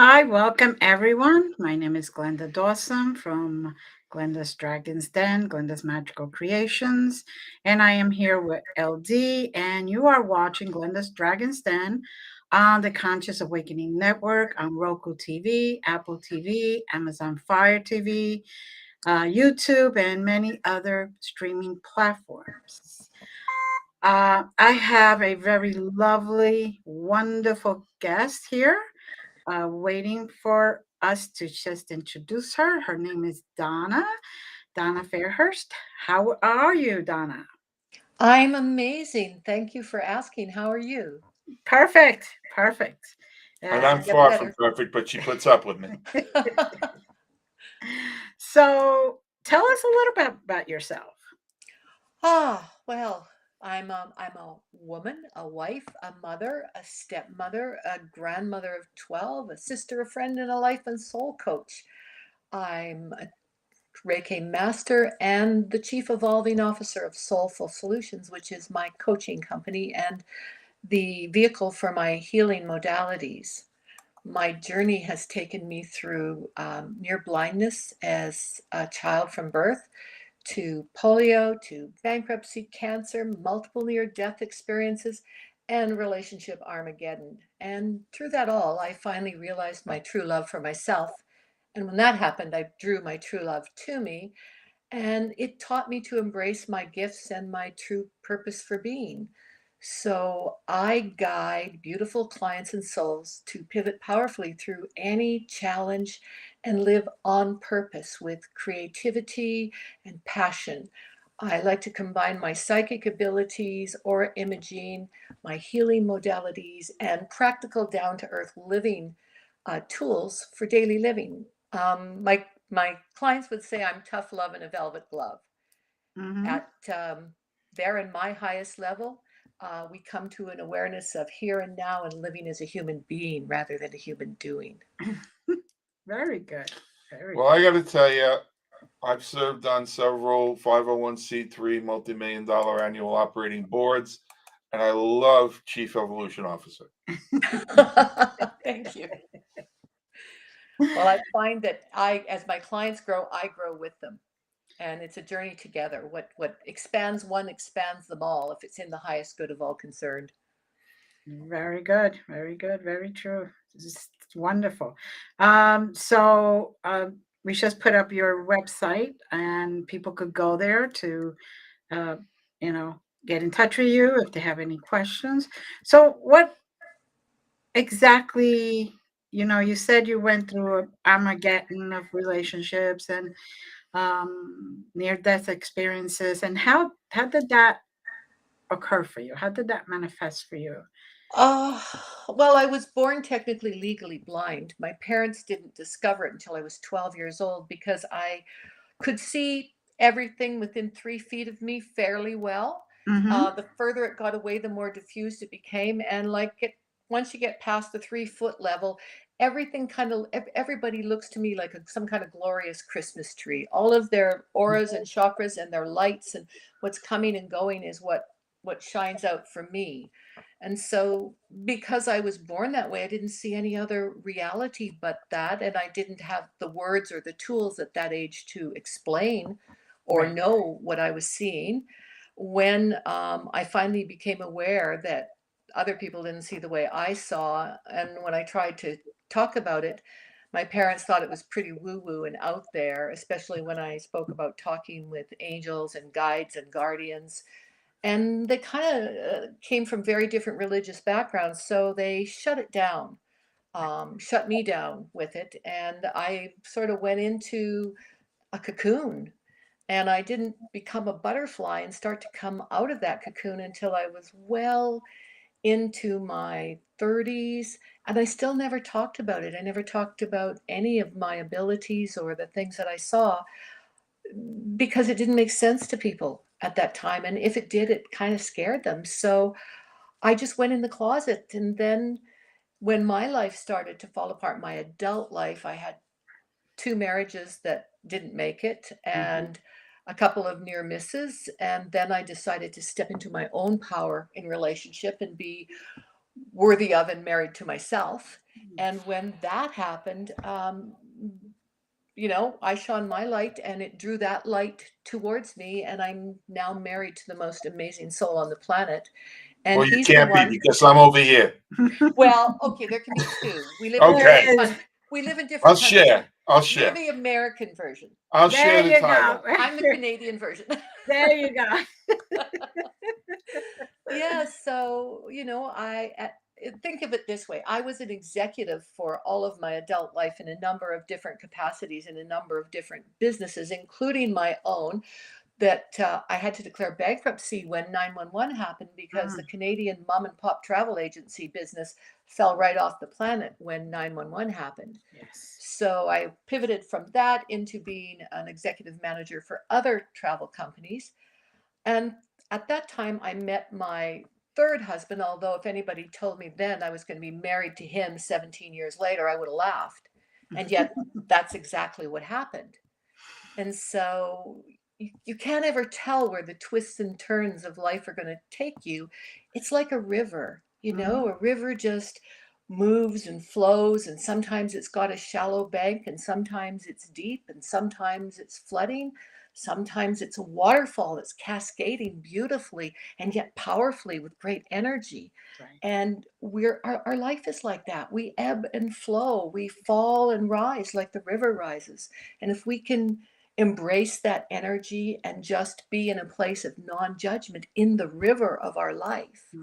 Hi, welcome everyone. My name is Glenda Dawson from Glenda's Dragon's Den, Glenda's Magical Creations, and I am here with LD, and you are watching Glenda's Dragon's Den on the Conscious Awakening Network on Roku TV, Apple TV, Amazon Fire TV, YouTube, and many other streaming platforms. I have a very lovely, wonderful guest here waiting for us to just introduce her. Her name is Donna, Donna Fairhurst. How are you, Donna? I'm amazing. Thank you for asking. How are you? Perfect, perfect. And Uh, I'm Get far from better. perfect, but she puts up with me. so tell us a little bit about yourself. Well, I'm a woman, a wife, a mother, a stepmother, a grandmother of 12, a sister, a friend, and a life and soul coach. I'm a Reiki master and the chief evolving officer of Soulful Solutions, which is my coaching company and the vehicle for my healing modalities. My journey has taken me through near blindness as a child from birth to polio, to bankruptcy, cancer, multiple near death experiences, and relationship Armageddon. And through that all, I finally realized my true love for myself. And when that happened, I drew my true love to me. And it taught me to embrace my gifts and my true purpose for being. So I guide beautiful clients and souls to pivot powerfully through any challenge and live on purpose with creativity and passion. I like to combine my psychic abilities, aura imaging, my healing modalities, and practical down to earth living tools for daily living. My clients would say I'm tough love in a velvet glove. Hmm. At There in my highest level, we come to an awareness of here and now and living as a human being rather than a human doing. Very good. Very Well, good. I got to tell you, I've served on several 501c3 multi-million dollar annual operating boards, and I love Chief Evolution Officer. Thank you. Well, I find that as my clients grow, I grow with them, and it's a journey together. What expands one expands them all if it's in the highest good of all concerned. Very good. Very good. Very true. It's wonderful. We just put up your website, and people could go there to uh, get in touch with you if they have any questions. So, what exactly, you said you went through a Armageddon of relationships and near-death experiences, and how did that occur for you? How did that manifest for you? Uh, well, I was born technically legally blind. My parents didn't discover it until I was 12 years old because I could see everything within 3 feet of me fairly well. Mm-hmm. The further it got away, the more diffused it became. And once you get past the 3 foot level, everything everybody looks to me like some kind of glorious Christmas tree. All of their auras and chakras and their lights and what's coming and going is what shines out for me. And so, because I was born that way, I didn't see any other reality but that. And I didn't have the words or the tools at that age to explain or Right. know what I was seeing. When I finally became aware that other people didn't see the way I saw, and when I tried to talk about it, my parents thought it was pretty woo woo and out there, especially when I spoke about talking with angels and guides and guardians, and they kind of came from very different religious backgrounds, so they shut it down, shut me down with it, and I sort of went into a cocoon, and I didn't become a butterfly and start to come out of that cocoon until I was well into my 30s, and I still never talked about it. I never talked about any of my abilities or the things that I saw because it didn't make sense to people at that time. And if it did, it kind of scared them. So I just went in the closet. And then when my life started to fall apart, my adult life, I had two marriages that didn't make it Mm-hmm. and a couple of near misses. And then I decided to step into my own power in relationship and be worthy of and married to myself. And when that happened, you know, I shone my light and it drew that light towards me. And I'm now married to the most amazing soul on the planet. And Well, you he's the can't be one. because I'm over here. Well, okay, there can be two. We live in Okay. different we live in I'll different countries. share. I'll You're share. the American version. I'll There share the you title. go. I'm the Canadian version. There you go. Yeah, so, you know, think of it this way. I was an executive for all of my adult life in a number of different capacities in a number of different businesses, including my own, that I had to declare bankruptcy when 911 happened because the Canadian mom and pop travel agency business fell right off the planet when 911 happened. Yes. So I pivoted from that into being an executive manager for other travel companies. And at that time, I met my third husband, although if anybody told me then I was going to be married to him 17 years later, I would have laughed. And yet, that's exactly what happened. And so you can't ever tell where the twists and turns of life are going to take you. It's like a river, you know, a river just moves and flows, and sometimes it's got a shallow bank, and sometimes it's deep, and sometimes it's flooding. Sometimes it's a waterfall that's cascading beautifully and yet powerfully with great energy. Right. And our life is like that. We ebb and flow, we fall and rise like the river rises. And if we can embrace that energy and just be in a place of non-judgment in the river of our life,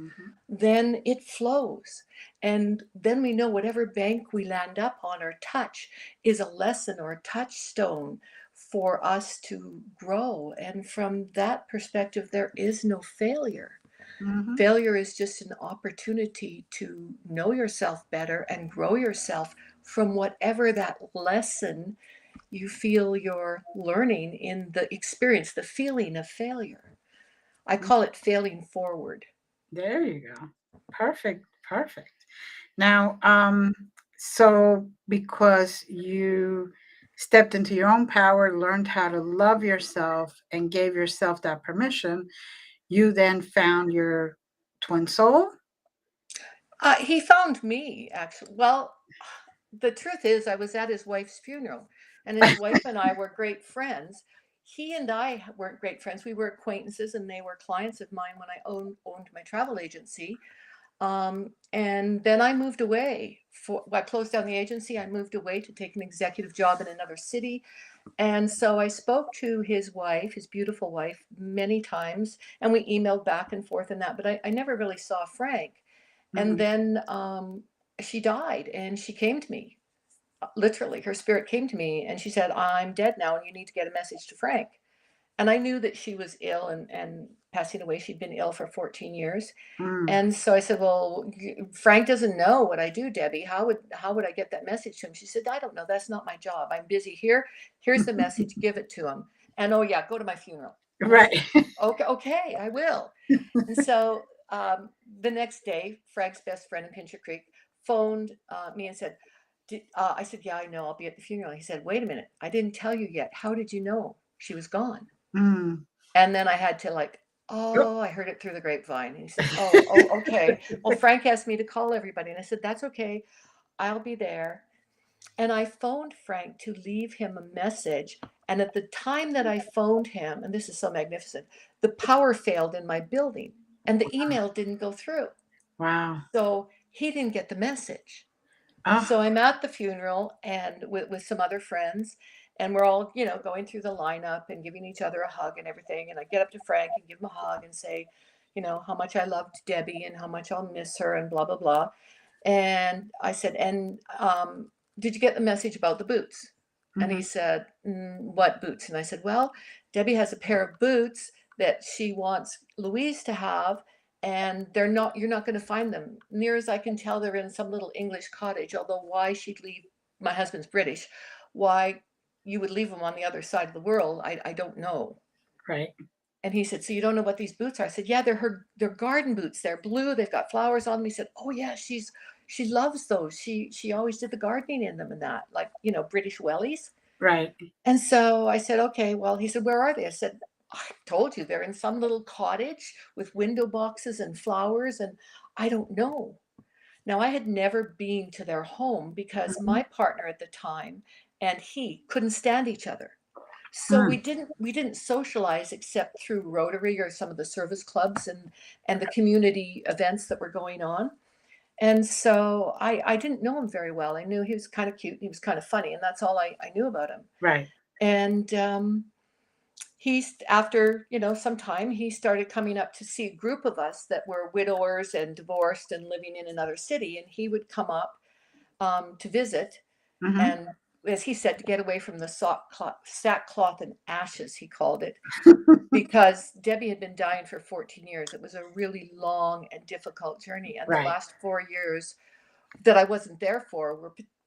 then it flows. And then we know whatever bank we land up on or touch is a lesson or a touchstone for us to grow. And from that perspective, there is no failure. Failure is just an opportunity to know yourself better and grow yourself from whatever that lesson you feel you're learning in the experience, the feeling of failure. I call it failing forward. There you go. Perfect. Perfect. Now, so because you stepped into your own power, learned how to love yourself, and gave yourself that permission, you then found your twin soul? He found me, actually. Well, the truth is, I was at his wife's funeral, and his wife and I were great friends. He and I weren't great friends. We were acquaintances, and they were clients of mine when I owned my travel agency. And then I moved away. I closed down the agency. I moved away to take an executive job in another city. And so I spoke to his wife, his beautiful wife, many times, and we emailed back and forth and that, but I never really saw Frank. And then she died and she came to me. Literally, her spirit came to me and she said, I'm dead now and you need to get a message to Frank. And I knew that she was ill and passing away. She'd been ill for 14 years. And so I said, well, Frank doesn't know what I do, Debbie. How would I get that message to him? She said, I don't know. That's not my job. I'm busy here. Here's the message. Give it to him. And oh yeah, go to my funeral. Right. Okay, I will. And so the next day, Frank's best friend in Pincher Creek phoned me and said, I said, yeah, I know. I'll be at the funeral. He said, wait a minute. I didn't tell you yet. How did you know she was gone? And then I had to I heard it through the grapevine. And he said, okay. Well, Frank asked me to call everybody. And I said, that's okay. I'll be there. And I phoned Frank to leave him a message. And at the time that I phoned him, and this is so magnificent, the power failed in my building and the email didn't go through. Wow. So he didn't get the message. Oh, So I'm at the funeral and with some other friends, and we're all, going through the lineup and giving each other a hug and everything. And I get up to Frank and give him a hug and say, how much I loved Debbie and how much I'll miss her and blah, blah, blah. And I said, and did you get the message about the boots? And he said, what boots? And I said, well, Debbie has a pair of boots that she wants Louise to have. And you're not going to find them. Near as I can tell, they're in some little English cottage, although why she'd leave, my husband's British, why you would leave them on the other side of the world, I don't know. right. And he said, so you don't know what these boots are? I said, yeah, they're garden boots. They're blue. They've got flowers on them. He said, oh yeah, she loves those. She always did the gardening in them and that, British wellies. Right. And so I said, okay, well, he said, where are they? I said, I told you they're in some little cottage with window boxes and flowers, and I don't know. Now, I had never been to their home because Mhm. my partner at the time and he couldn't stand each other. So Mm. we didn't socialize except through Rotary or some of the service clubs and the community events that were going on. And so I didn't know him very well. I knew he was kind of cute and he was kind of funny, and that's all I knew about him. Right. And he's after some time he started coming up to see a group of us that were widowers and divorced and living in another city, and he would come up to visit, Mhm. and as he said, to get away from the sackcloth and ashes, he called it, because Debbie had been dying for 14 years. It was a really long and difficult journey, and the Right. last 4 years that I wasn't there for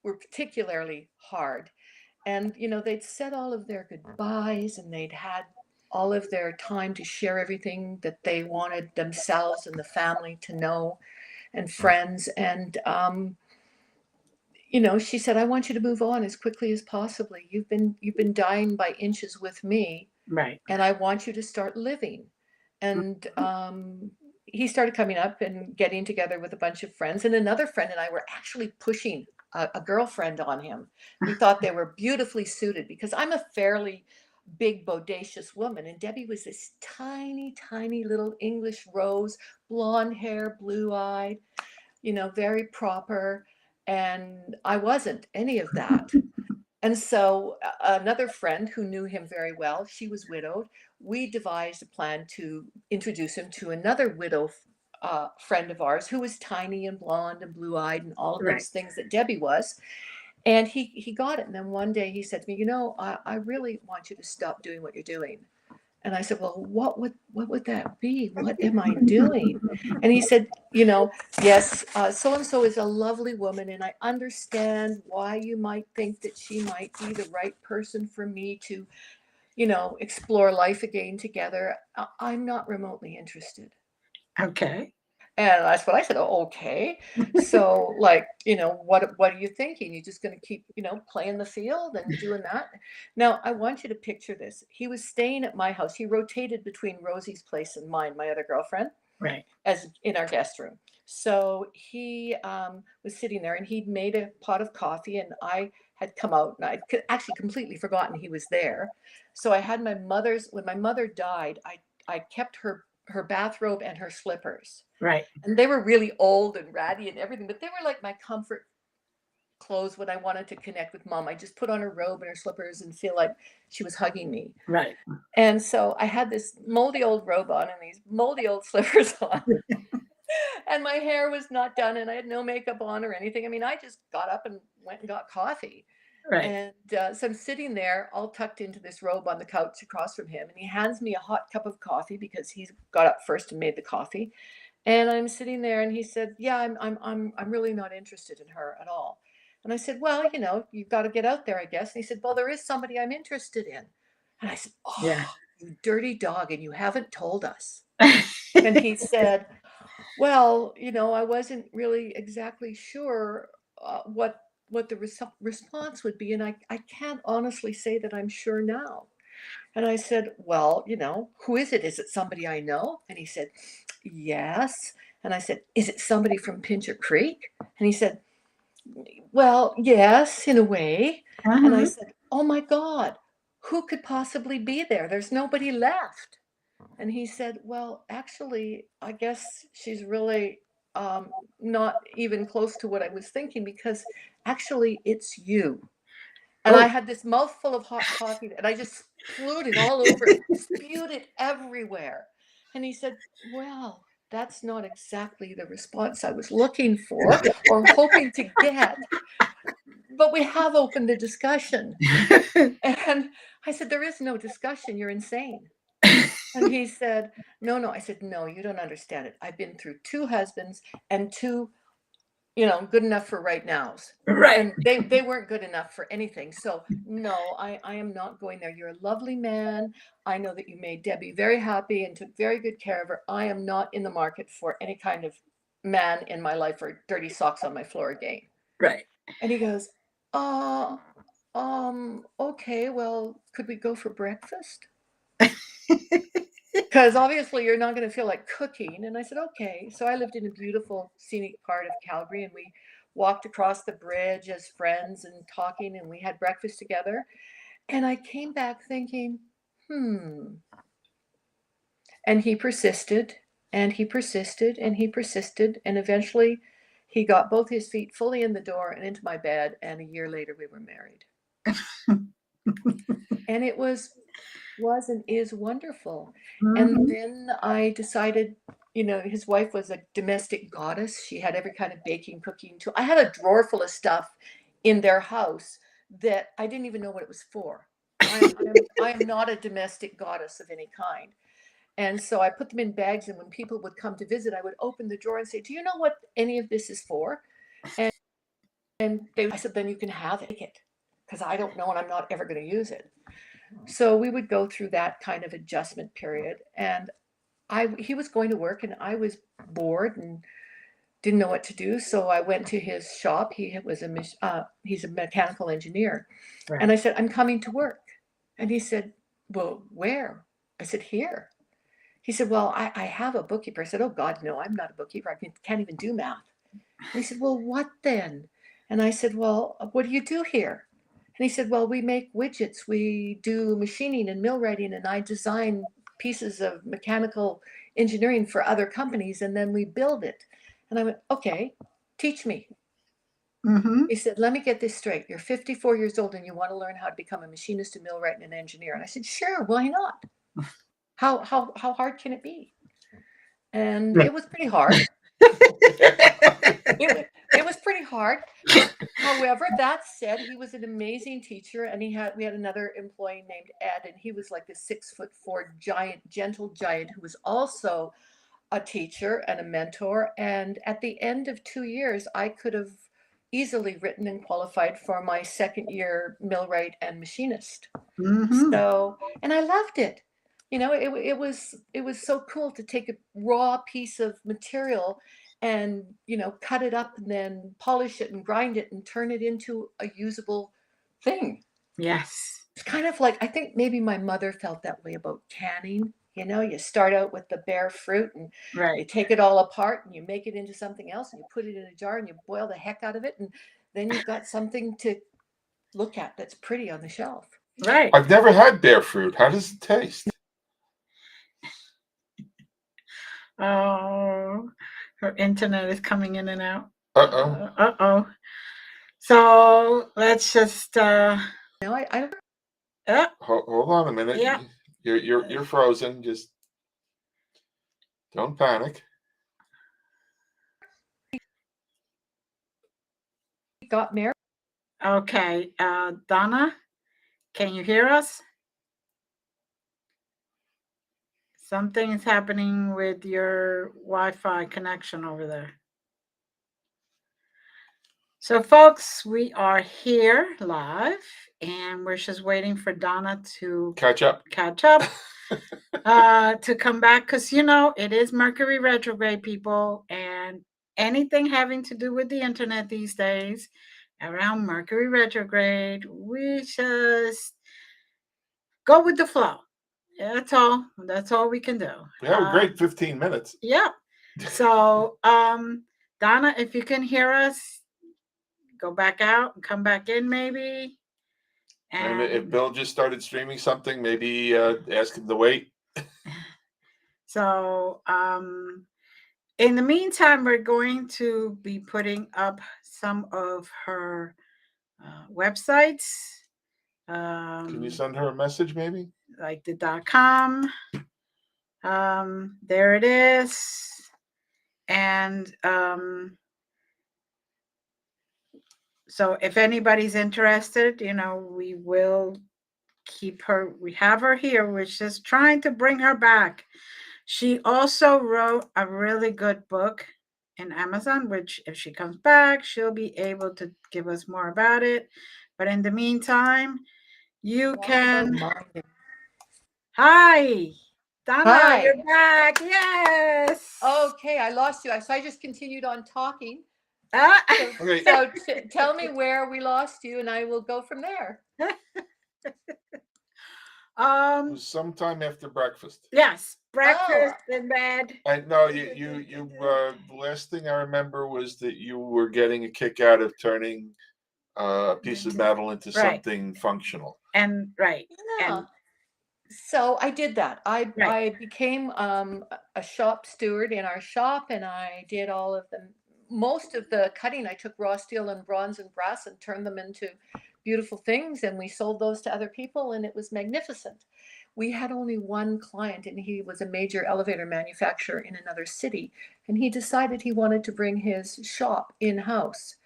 were particularly hard. And they'd said all of their goodbyes, and they'd had all of their time to share everything that they wanted themselves and the family to know, and friends. And she said, I want you to move on as quickly as possible. You've been dying by inches with me, Right. and I want you to start living. And he started coming up and getting together with a bunch of friends, and another friend and I were actually pushing a girlfriend on him. We thought they were beautifully suited because I'm a fairly big, bodacious woman, and Debbie was this tiny, tiny little English rose, blonde hair, blue eyed, very proper. And I wasn't any of that. And so another friend who knew him very well, she was widowed. We devised a plan to introduce him to another widow friend of ours who was tiny and blonde and blue-eyed and all of Right. those things that Debbie was. And he got it. And then one day he said to me, I really want you to stop doing what you're doing. And I said, well, what would that be? What am I doing? And he said, yes, so and so is a lovely woman, and I understand why you might think that she might be the right person for me to, explore life again together. I'm not remotely interested. Okay. And that's what I said. Oh, okay. So, like, what are you thinking? You just going to keep, playing the field and doing that? Now, I want you to picture this. He was staying at my house. He rotated between Rosie's place and mine, my other girlfriend, Right. as in our guest room. So he was sitting there, and he'd made a pot of coffee, and I had come out, and I'd actually completely forgotten he was there. So I had when my mother died, I kept her bathrobe and her slippers, Right. and they were really old and ratty and everything, but they were like my comfort clothes when I wanted to connect with mom. I just put on her robe and her slippers and feel like she was hugging me. Right. And so I had this moldy old robe on and these moldy old slippers on. And my hair was not done and I had no makeup on or anything. I mean, I just got up and went and got coffee. Right. And so I'm sitting there all tucked into this robe on the couch across from him. And he hands me a hot cup of coffee because he's got up first and made the coffee. And I'm sitting there, and he said, "Yeah, I'm really not interested in her at all." And I said, "Well, you've got to get out there, I guess." And he said, "Well, there is somebody I'm interested in." And I said, Yeah. "Oh, you dirty dog, and you haven't told us." And he said, "Well, I wasn't really exactly sure what the response would be, and I can't honestly say that I'm sure now." And I said, "Well, who is it? Is it somebody I know?" And he said, "Yes." And I said, "Is it somebody from Pincher Creek?" And he said, "Well, yes, in a way." And I Uh-huh. said, "Oh my God, who could possibly be there? There's nobody left." And he said, "Well, actually, I guess she's really not even close to what I was thinking because actually it's you." And I Oh. had this mouthful of hot coffee and I just spewed it all over him, spewed it everywhere. And he said, "Well, that's not exactly the response I was looking for or hoping to get, but we have opened a discussion." And I said, "There is no discussion. You're insane." And he said, "No, no." I said, "No, you don't understand it. I've been through two husbands and two good enough for right nows. Right. And they weren't good enough for anything. So no, I am not going there. You're a lovely man. I know that you made Debbie very happy and took very good care of her. I am not in the market for any kind of man in my life or dirty socks on my floor again." Right. And he goes, uh, okay, well, could we go for breakfast? because obviously you're not going to feel like cooking. And I said, okay. So I lived in a beautiful scenic part of Calgary, and we walked across the bridge as friends and talking, and we had breakfast together. And I came back thinking, hmm. And he persisted, and he persisted, and he persisted. And eventually he got both his feet fully in the door and into my bed. And a year later, we were married. And it was and is wonderful. And Mhm. then I decided, his wife was a domestic goddess. She had every kind of baking, cooking tool. I had a drawer full of stuff in their house that I didn't even know what it was for. I am not a domestic goddess of any kind. And so I put them in bags, and when people would come to visit, I would open the drawer and say, "Do you know what any of this is for?" And I said, "Then you can have it, because I don't know, and I'm not ever going to use it." So we would go through that kind of adjustment period. And he was going to work, and I was bored and didn't know what to do. So I went to his shop. He's a mechanical engineer. Right. And I said, "I'm coming to work." And he said, "Well, where?" I said, "Here." He said, "Well, I have a bookkeeper." I said, "Oh God, no, I'm not a bookkeeper. I can't even do math." And he said, "Well, what then?" And I said, "Well, what do you do here?" And he said, "Well, we make widgets. We do machining and millwrighting, and I design pieces of mechanical engineering for other companies, and then we build it." And I went, "Okay, teach me." Mm-hmm. He said, "Let me get this straight. You're 54 years old and you want to learn how to become a machinist, a millwright, and an engineer." And I said, "Sure, why not? How hard can it be?" And it was pretty hard. It was pretty hard. However, that said, he was an amazing teacher, and we had another employee named Ed, and he was like a 6'4" giant, gentle giant who was also a teacher and a mentor. And at the end of 2 years, I could have easily written and qualified for my second year millwright and machinist. Mm-hmm. So, and I loved it. It was so cool to take a raw piece of material and, cut it up and then polish it and grind it and turn it into a usable thing. Yes. It's kind of like, I think maybe my mother felt that way about canning. You start out with the bare fruit, and you Right. take it all apart and you make it into something else, and you put it in a jar and you boil the heck out of it, and then you've got something to look at that's pretty on the shelf. Right. I've never had bear fruit. How does it taste? Oh, her internet is coming in and out. Uh-oh. Uh-oh. So let's just No, I don't. Hold on a minute. Yeah. You're frozen. Just don't panic. Got married. Okay. Donna, can you hear us? Something is happening with your Wi-Fi connection over there. So, folks, we are here live, and we're just waiting for Donna to Catch up. To come back, because it is Mercury retrograde, people, and anything having to do with the internet these days around Mercury retrograde, we just go with the flow. That's all we can do. We have a great 15 minutes. Yeah. So, Donna, if you can hear us, go back out and come back in, maybe. And if Bill just started streaming something, maybe ask him to wait. So, in the meantime, we're going to be putting up some of her websites. Can you send her a message, maybe? Like the .com. There it is. And so if anybody's interested, we will keep her. We have her here. We're just trying to bring her back. She also wrote a really good book in Amazon, which if she comes back, she'll be able to give us more about it. But in the meantime, you can. Hi, Donna, Hi. you're back. Yes. Okay, I lost you. So I just continued on talking. Okay. So tell me where we lost you, and I will go from there. It was sometime after breakfast. Yes. breakfast in bed. I know the last thing I remember was that you were getting a kick out of turning a piece of metal into Right. something functional. And right. Yeah. And So I did that. Right. I became a shop steward in our shop, and I did all of the most of the cutting. I took raw steel and bronze and brass and turned them into beautiful things, and we sold those to other people, and it was magnificent. We had only one client, and he was a major elevator manufacturer in another city, and he decided he wanted to bring his shop in-house.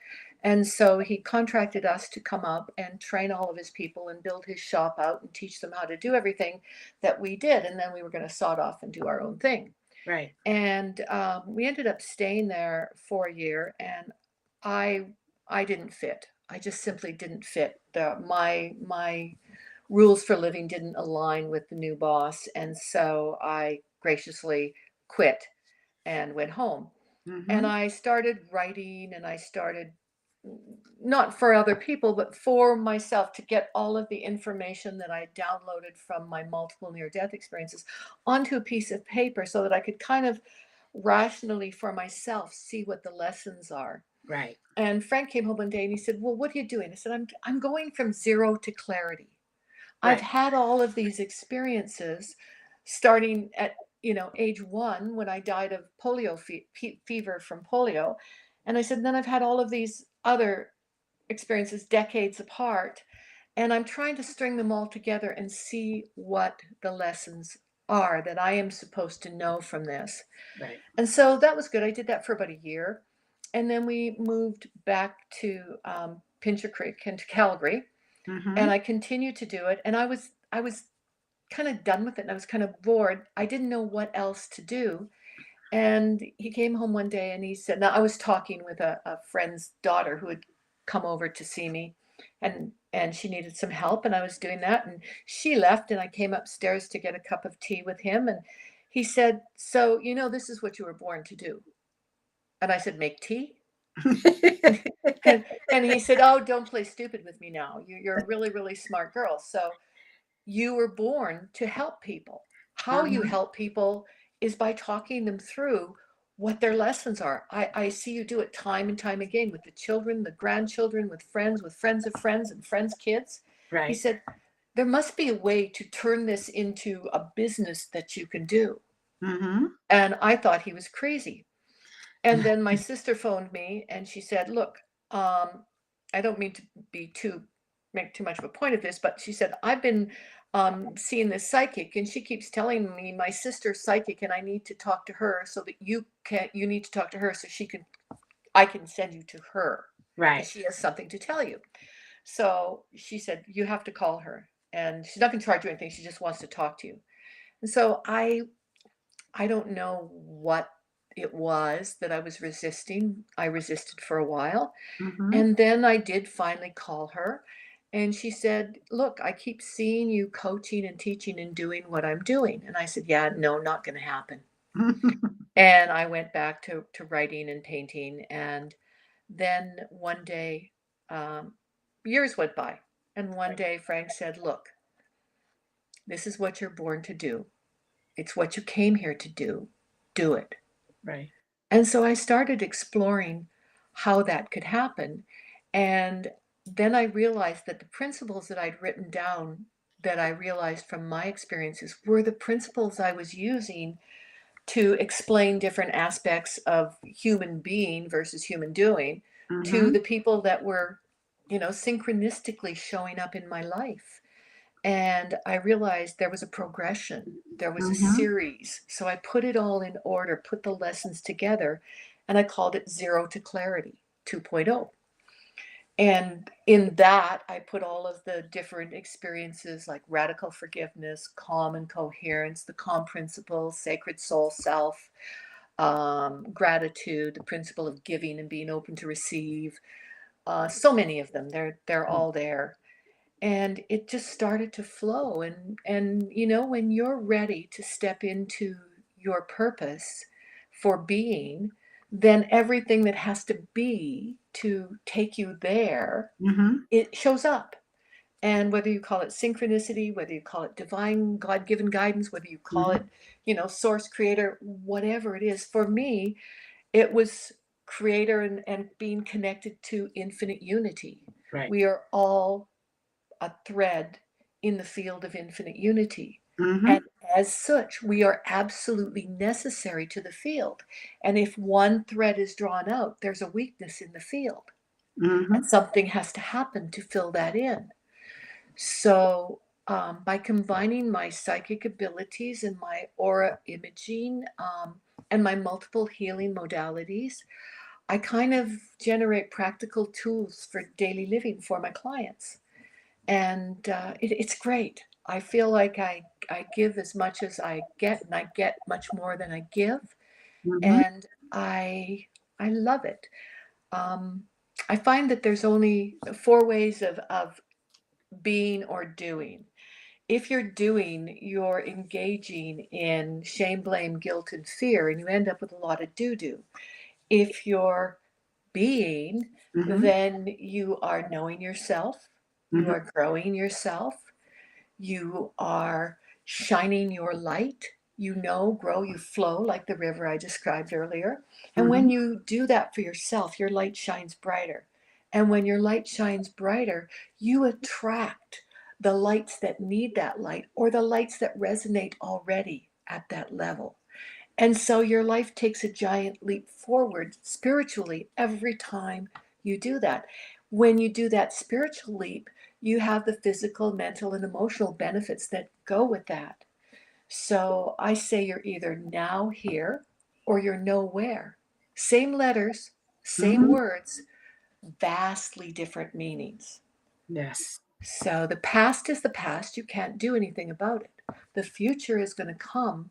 And so he contracted us to come up and train all of his people and build his shop out and teach them how to do everything that we did. And then we were going to sod off and do our own thing. right. And we ended up staying there for a year, and I didn't fit. I just simply didn't fit. My rules for living didn't align with the new boss, and so I graciously quit and went home. And I started writing, and I started not for other people, but for myself, to get all of the information that I downloaded from my multiple near-death experiences onto a piece of paper so that I could kind of rationally for myself see what the lessons are. Right. And Frank came home one day and he said, "Well, what are you doing?" I said, I'm going from zero to clarity. I've Right. had all of these experiences starting at age 1 when I died of polio fever from polio. And I said, then I've had all of these other experiences decades apart, and I'm trying to string them all together and see what the lessons are that I am supposed to know from this. Right. And so that was good. I did that for about a year. And then we moved back to Pincher Creek and to Calgary. And I continued to do it. And I was kind of done with it, and I was kind of bored. I didn't know what else to do. And he came home one day and he said, now I was talking with a friend's daughter who had come over to see me, and she needed some help, and I was doing that, and she left, and I came upstairs to get a cup of tea with him, and he said, "So, this is what you were born to do." And I said, "Make tea?" And he said, "Oh, don't play stupid with me now. You're a really, really smart girl. So you were born to help people. How you help people is by talking them through what their lessons are. I see you do it time and time again with the children, the grandchildren, with friends of friends, and friends' kids." He Right. said, "There must be a way to turn this into a business that you can do." And I thought he was crazy. And then my sister phoned me and she said, "Look, I don't mean to make too much of a point of this, but she said, I've been seeing this psychic, and she keeps telling me my sister's psychic, and I need to talk to her so that you need to talk to her so I can send you to her. Right. She has something to tell you." So she said, "You have to call her, and she's not going to charge you anything. She just wants to talk to you." And so I don't know what it was that I was resisting. I resisted for a while. And then I did finally call her. And she said, "Look, I keep seeing you coaching and teaching and doing what I'm doing." And I said, "Yeah, no, not going to happen." And I went back to writing and painting. And then one day, years went by. And one day Frank said, "Look, this is what you're born to do. It's what you came here to do. Do it." Right. And so I started exploring how that could happen. And then I realized that the principles that I'd written down, that I realized from my experiences, were the principles I was using to explain different aspects of human being versus human doing to the people that were, synchronistically showing up in my life. And I realized there was a progression, there was a series. So I put it all in order, put the lessons together, and I called it Zero to Clarity 2.0. And in that, I put all of the different experiences like radical forgiveness, calm and coherence, the calm principle, sacred soul self, gratitude, the principle of giving and being open to receive. So many of them, they're all there. And it just started to flow. And when you're ready to step into your purpose for being, then everything that has to be to take you there, it shows up. And whether you call it synchronicity, whether you call it divine God-given guidance, whether you call it, source creator, whatever it is, for me, it was creator and being connected to infinite unity. Right. We are all a thread in the field of infinite unity. Mm-hmm. And as such, we are absolutely necessary to the field. And if one thread is drawn out, there's a weakness in the field. Mm-hmm. And something has to happen to fill that in. So, by combining my psychic abilities and my aura imaging and my multiple healing modalities, I kind of generate practical tools for daily living for my clients. And it's great. I feel like I give as much as I get, and I get much more than I give. Mm-hmm. And I love it. I find that there's only 4 ways of being or doing. If you're doing, you're engaging in shame, blame, guilt, and fear, and you end up with a lot of doo-doo. If you're being, Mm-hmm. then you are knowing yourself, you Mm-hmm. are growing yourself, you are shining your light, grow, you flow like the river I described earlier. And when you do that for yourself, your light shines brighter. And when your light shines brighter, you attract the lights that need that light or the lights that resonate already at that level. And so your life takes a giant leap forward spiritually every time you do that. When you do that spiritual leap, you have the physical, mental, and emotional benefits that go with that. So I say you're either now here or you're nowhere. Same letters, same Mm-hmm. words, vastly different meanings. Yes. So the past is the past. You can't do anything about it. The future is going to come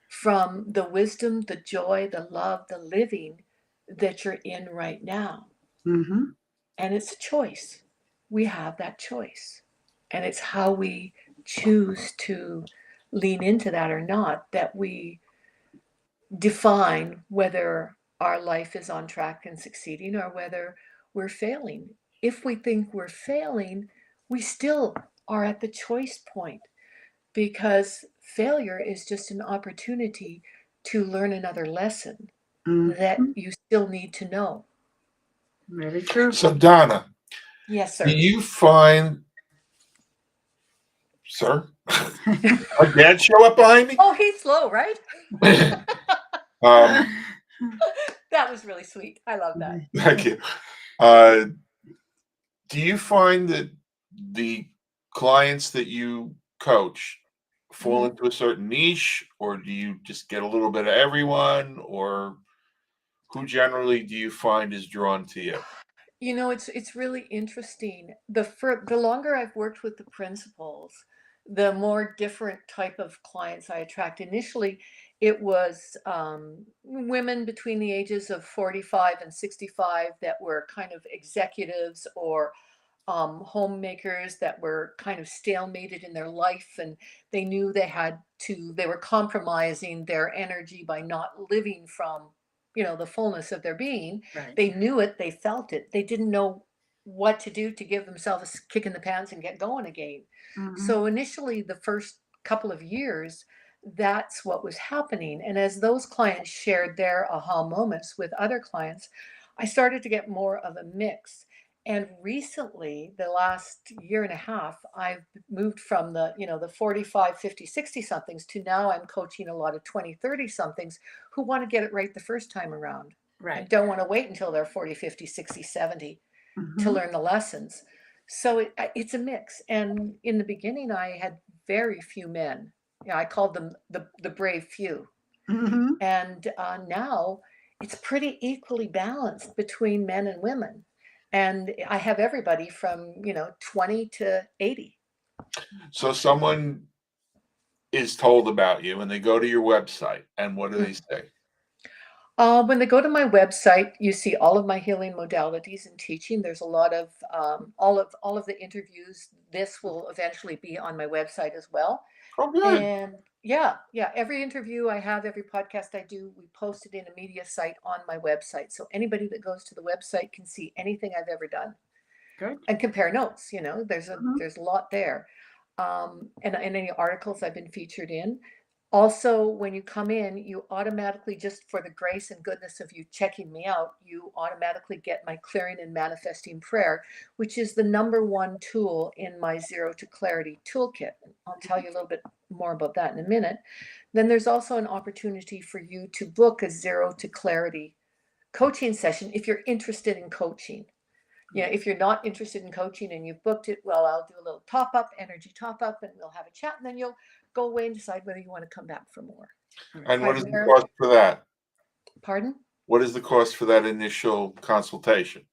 from the wisdom, the joy, the love, the living that you're in right now. Mm-hmm. And it's a choice. We have that choice. And it's how we choose to lean into that or not that we define whether our life is on track and succeeding or whether we're failing. If we think we're failing, we still are at the choice point because failure is just an opportunity to learn another lesson that Mm-hmm. you still need to know. Very true. So, Donna, Yes, do sir. you find, sir, our dad show up behind me? Oh, he's slow, right? um, That was really sweet. I love that. thank you. Uh, do you find that the clients that you coach fall Mhm. into a certain niche, or do you just get a little bit of everyone, or who generally do you find is drawn to you? It's really interesting. The longer I've worked with the principals, the more different type of clients I attract. Initially, it was women between the ages of 45 and 65 that were kind of executives or homemakers that were kind of stalemated in their life, and they knew they were compromising their energy by not living from the fullness of their being. Right. They knew it, they felt it, they didn't know what to do to give themselves a kick in the pants and get going again. Mm-hmm. So initially, the first couple of years, that's what was happening. And as those clients shared their aha moments with other clients, I started to get more of a mix. And recently, the last year and a half, I've moved from the 45, 50, 60 somethings to now I'm coaching a lot of 20, 30 somethings who want to get it right the first time around Right. and don't want to wait until they're 40, 50, 60, 70 to Mm-hmm. learn the lessons. So it's a mix. And in the beginning, I had very few men. I called them the brave few. Mm-hmm. And now it's pretty equally balanced between men and women. And I have everybody from 20 to 80. So, someone is told about you and they go to your website, and what do they say? When they go to my website, you see all of my healing modalities and teaching. There's a lot of all of the interviews. This will eventually be on my website as well. Oh, good. And yeah, every interview I have, every podcast I do, we post it in a media site on my website. So anybody that goes to the website can see anything I've ever done. Good. and compare notes. There's Mhm. a lot there. And any articles I've been featured in. Also, when you come in, you automatically, just for the grace and goodness of you checking me out, you automatically get my clearing and manifesting prayer, which is the number one tool in my Zero to Clarity toolkit. I'll tell you a little bit more about that in a minute. Then there's also an opportunity for you to book a Zero to Clarity coaching session if you're interested in coaching. If you're not interested in coaching and you've booked it, well, I'll do a little energy top up, and we'll have a chat, and then you'll go away and decide whether you want to come back for more. And what is the Primarily, cost for that? pardon? What is the cost for that initial consultation?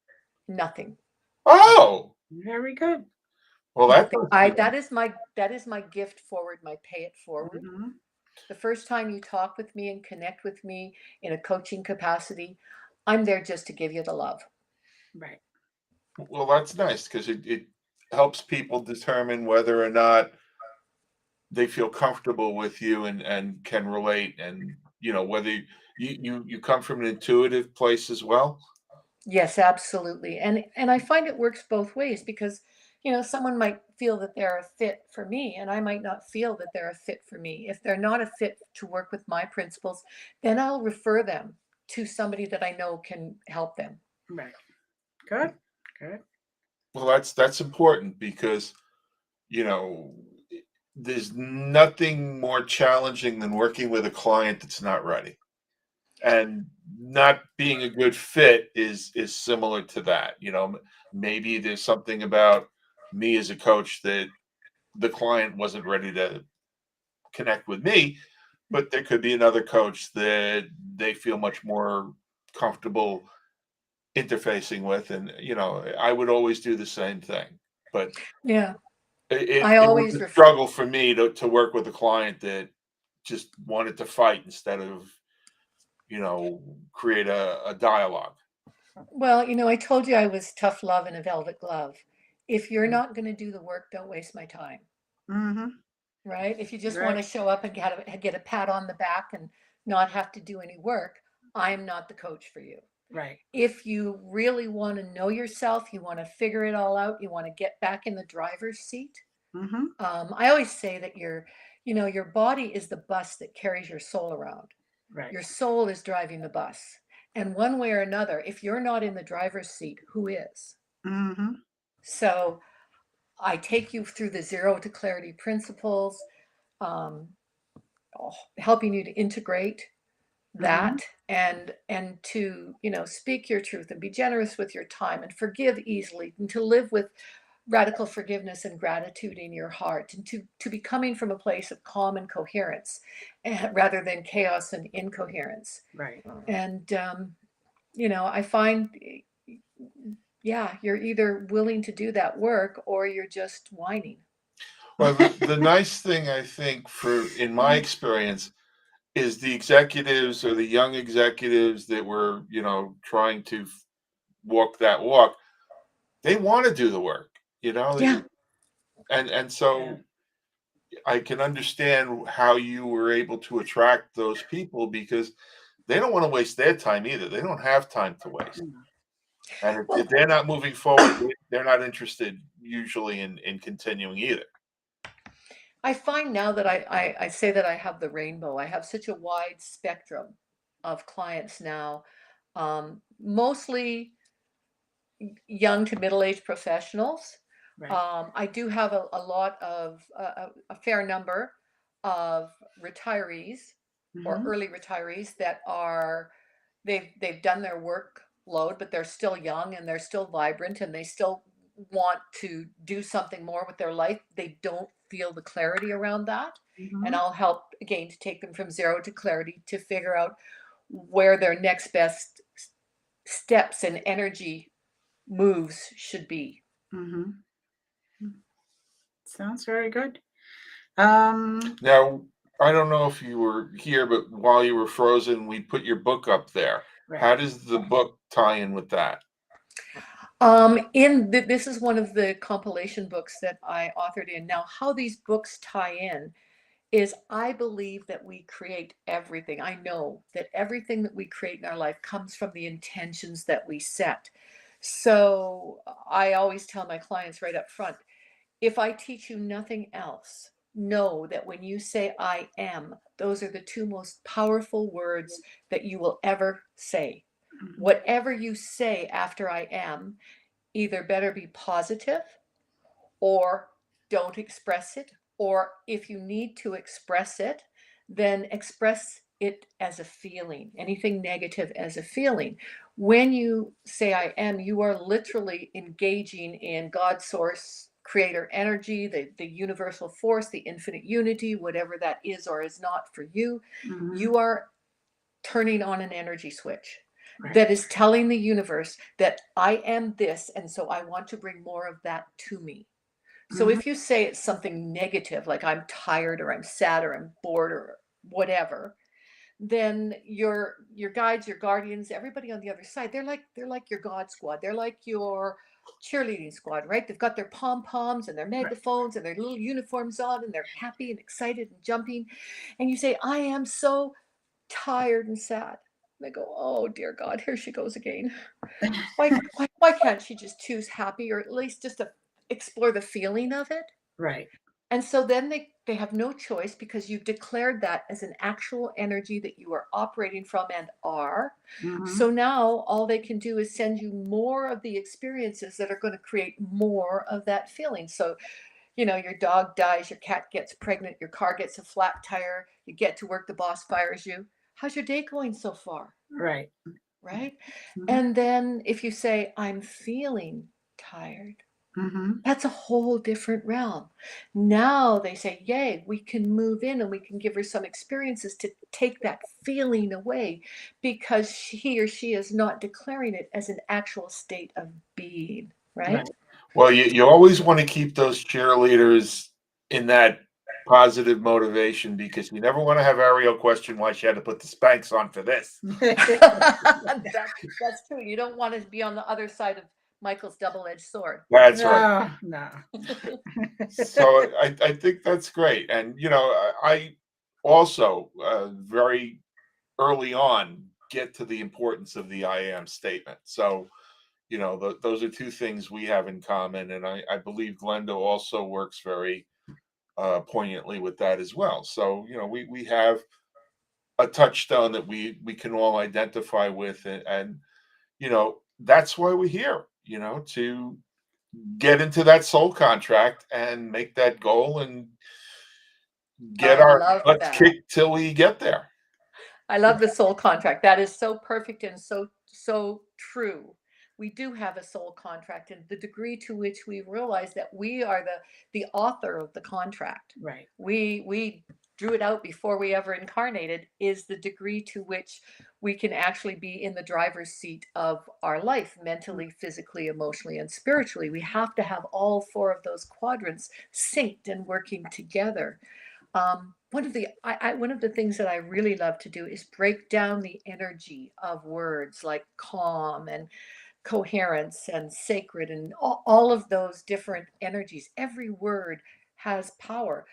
Nothing. Oh, Very good. well, that Nothing. does seem- That is my gift forward, my pay it forward. Mhm. The first time you talk with me and connect with me in a coaching capacity, I'm there just to give you the love. Right. well, that's nice because it helps people determine whether or not they feel comfortable with you and can relate, and whether you come from an intuitive place as well. Yes, absolutely. And I find it works both ways because, someone might feel that they're a fit for me and I might not feel that they're a fit for me. If they're not a fit to work with my principles, then I'll refer them to somebody that I know can help them. Right. Good. Good. Well, that's important because you know there's nothing more challenging than working with a client that's not ready, and not being a good fit is similar to that. Maybe there's something about me as a coach that the client wasn't ready to connect with me, but there could be another coach that they feel much more comfortable interfacing with, and I would always do the same thing. But Yeah. it I it was always a refer. struggle for me to work with a client that just wanted to fight instead of create a dialogue. Well, I told you I was tough love in a velvet glove. If you're not going to do the work, don't waste my time. Mm-hmm. Right? If you just want Right. to show up and get a pat on the back and not have to do any work, I'm not the coach for you. Right. If you really want to know yourself, you want to figure it all out, you want to get back in the driver's seat. Mm-hmm. I always say that your body is the bus that carries your soul around. Right. Your soul is driving the bus. And one way or another, if you're not in the driver's seat, who is? Mm-hmm. So I take you through the Zero to Clarity principles, um, helping you to integrate Mm-hmm. that and to speak your truth and be generous with your time and forgive easily and to live with radical forgiveness and gratitude in your heart and to be coming from a place of calm and coherence rather than chaos and incoherence. Right. And I find, yeah, you're either willing to do that work or you're just whining. Well, the nice thing I think in my experience is the executives or the young executives that were trying to walk that walk. They want to do the work, Yeah. and Yeah. so I can understand how you were able to attract those people because they don't want to waste their time either. They don't have time to waste. Mm. And if Well, they're not moving forward, they're not interested usually in continuing either. I find now that I say that I have the rainbow. I have such a wide spectrum of clients now, mostly young to middle-aged professionals. Right. I do have a lot of a fair number of retirees or Mm-hmm. early retirees that are they've done their workload, but they're still young and they're still vibrant and they still want to do something more with their life. They don't feel the clarity around that. And Mm-hmm. I'll help again to take them from zero to clarity to figure out where their next best steps and energy moves should be. Mm-hmm. Sounds very good. Um, Now, I don't know if you were here, but while you were frozen, we put your book up there. right. How does the book tie in with that? This is one of the compilation books that I authored in. Now, how these books tie in is I believe that we create everything. I know that everything that we create in our life comes from the intentions that we set. So I always tell my clients right up front, if I teach you nothing else, know that when you say I am, those are the two most powerful words that you will ever say. Mhm. Whatever you say after I am, either better be positive or don't express it. Or if you need to express it, then express it as a feeling, anything negative as a feeling. When you say I am, you are literally engaging in God, source, creator energy, the universal force, the infinite unity, whatever that is or is not for you. Mhm. You are turning on an energy switch Right. that is telling the universe that I am this, and so I want to bring more of that to me. So Mhm. if you say it's something negative, like I'm tired or I'm sad or I'm bored or whatever, then your guides, your guardians, everybody on the other side, they're like your God squad. They're like your cheerleading squad, right? They've got their pom-poms and their Right. megaphones and their little uniforms on, and they're happy and excited and jumping. And you say, I am so tired and sad. They go, oh dear God, here she goes again. Why can't she just choose happy, or at least just to explore the feeling of it? Right. And so then they have no choice, because you've declared that as an actual energy that you are operating from and are. Mhm. So now all they can do is send you more of the experiences that are going to create more of that feeling. So, your dog dies, your cat gets pregnant, your car gets a flat tire, you get to work, the boss fires you. How's your day going so far? Right. Right? Mhm. And then if you say, I'm feeling tired, Mhm. that's a whole different realm. Now they say, yay, we can move in and we can give her some experiences to take that feeling away, because he or she is not declaring it as an actual state of being, Right. right? Well, you always want to keep those cheerleaders in that positive motivation, because you never want to have Ariel question why she had to put the Spanx on for this. That's true. You don't want to be on the other side of Michael's double-edged sword. That's right. No, no. So I think that's great. And, I also very early on get to the importance of the I am statement. So, those are two things we have in common. And I believe Glenda also works very poignantly with that as well. So, we have a touchstone that we can all identify with. And that's why we're here, to get into that soul contract and make that goal and get I our love butts that. kicked till we get there. I love the soul contract. That is so perfect and so true. We do have a soul contract, and the degree to which we realize that we are the author of the contract. Right. We drew it out before we ever incarnated, is the degree to which we can actually be in the driver's seat of our life, mentally, physically, emotionally, and spiritually. We have to have all four of those quadrants synced and working together. One of the things that I really love to do is break down the energy of words like calm and coherence and sacred, and all of those different energies. Every word has power.